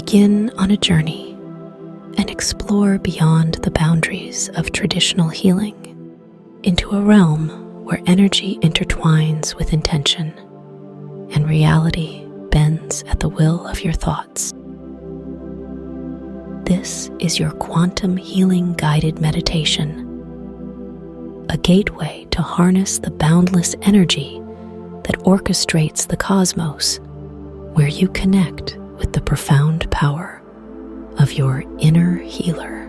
begin on a journey and explore beyond the boundaries of traditional healing into a realm where energy intertwines with intention and reality bends at the will of your thoughts. This is your quantum healing guided meditation, a gateway to harness the boundless energy that orchestrates the cosmos, where you connect with the profound power of your inner healer.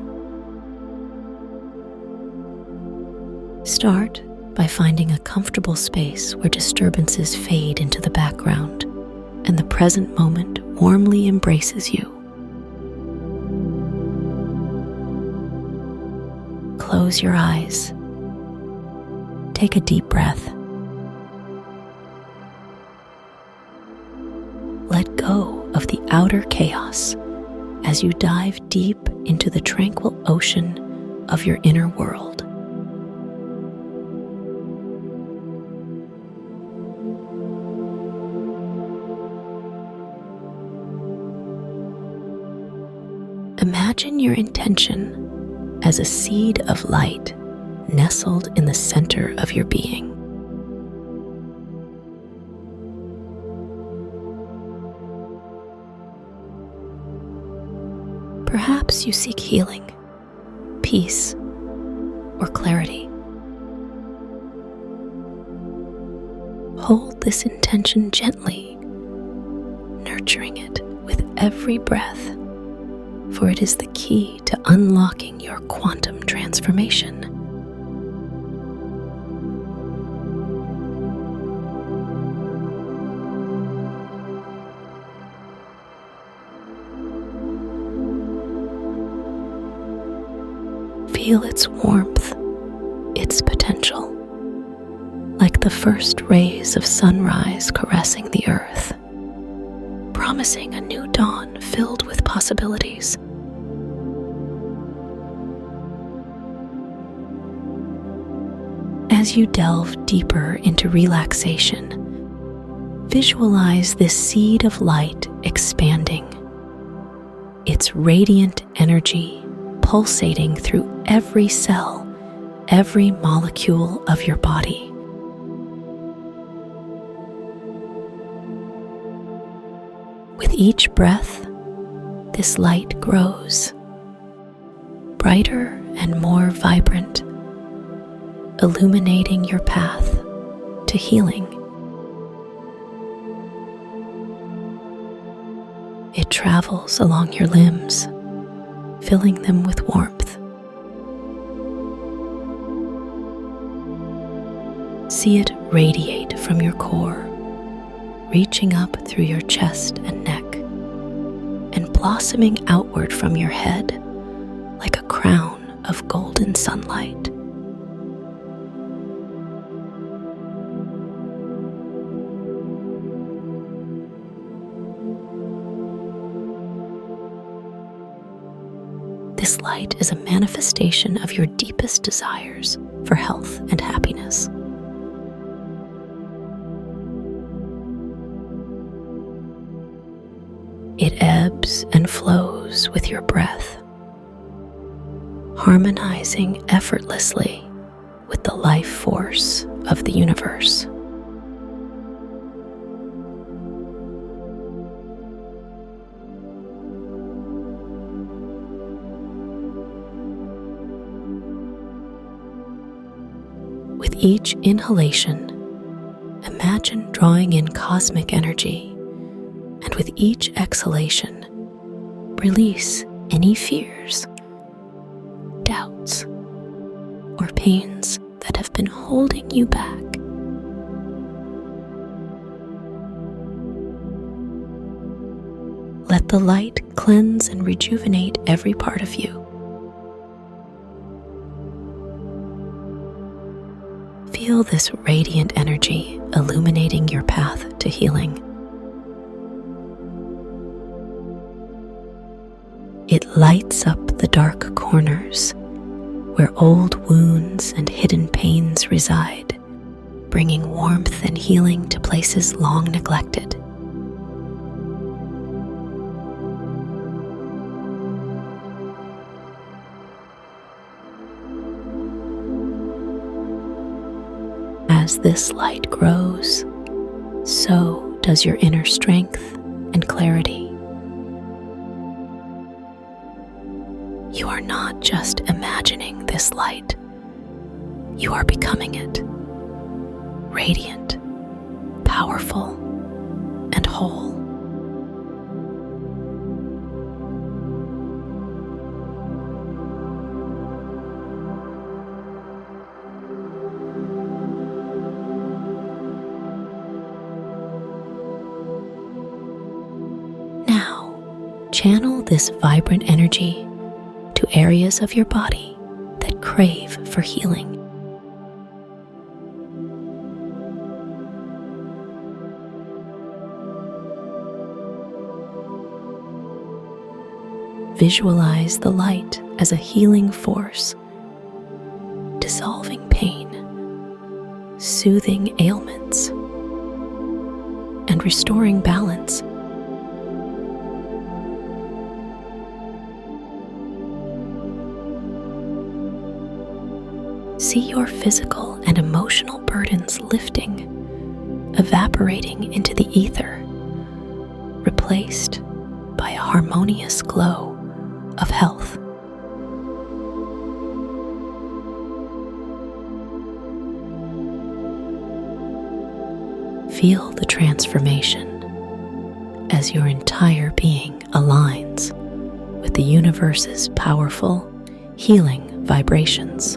Start by finding a comfortable space where disturbances fade into the background and the present moment warmly embraces you. Close your eyes. Take a deep breath. Let go of the outer chaos as you dive deep into the tranquil ocean of your inner world. Imagine your intention as a seed of light nestled in the center of your being. Perhaps you seek healing, peace, or clarity. Hold this intention gently, nurturing it with every breath, for it is the key to unlocking your quantum transformation. Feel its warmth, its potential, like the first rays of sunrise caressing the earth, promising a new dawn filled with possibilities. As you delve deeper into relaxation, visualize this seed of light expanding, its radiant energy pulsating through every cell, every molecule of your body. With each breath, this light grows, brighter and more vibrant, illuminating your path to healing. It travels along your limbs, filling them with warmth. See it radiate from your core, reaching up through your chest and neck, and blossoming outward from your head like a crown of golden sunlight. This light is a manifestation of your deepest desires for health and happiness. It ebbs and flows with your breath, harmonizing effortlessly with the life force of the universe. With each inhalation, imagine drawing in cosmic energy, and with each exhalation, release any fears, doubts, or pains that have been holding you back. Let the light cleanse and rejuvenate every part of you. Feel this radiant energy illuminating your path to healing. It lights up the dark corners where old wounds and hidden pains reside, bringing warmth and healing to places long neglected. As this light grows, so does your inner strength and clarity. You are not just imagining this light, you are becoming it. Radiant, powerful, and whole. Now, channel this vibrant energy to areas of your body that crave for healing. Visualize the light as a healing force, dissolving pain, soothing ailments, and restoring balance. See your physical and emotional burdens lifting, evaporating into the ether, replaced by a harmonious glow of health. Feel the transformation as your entire being aligns with the universe's powerful, healing vibrations.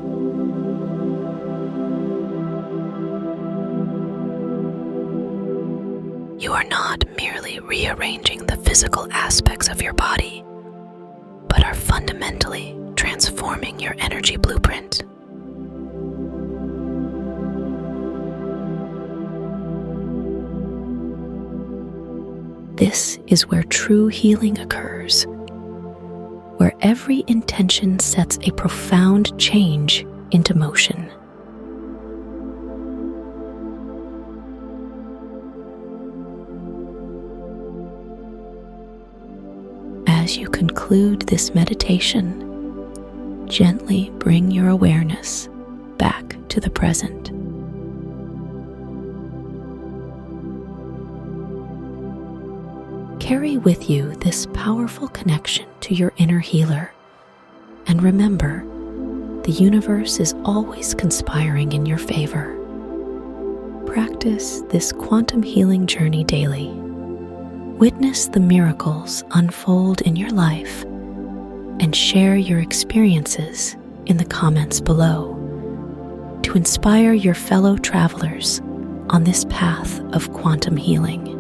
You are not merely rearranging the physical aspects of your body, but are fundamentally transforming your energy blueprint. This is where true healing occurs, where every intention sets a profound change into motion. As you conclude this meditation, gently bring your awareness back to the present. Carry with you this powerful connection to your inner healer, and remember, the universe is always conspiring in your favor. Practice this quantum healing journey daily. Witness the miracles unfold in your life and share your experiences in the comments below to inspire your fellow travelers on this path of quantum healing.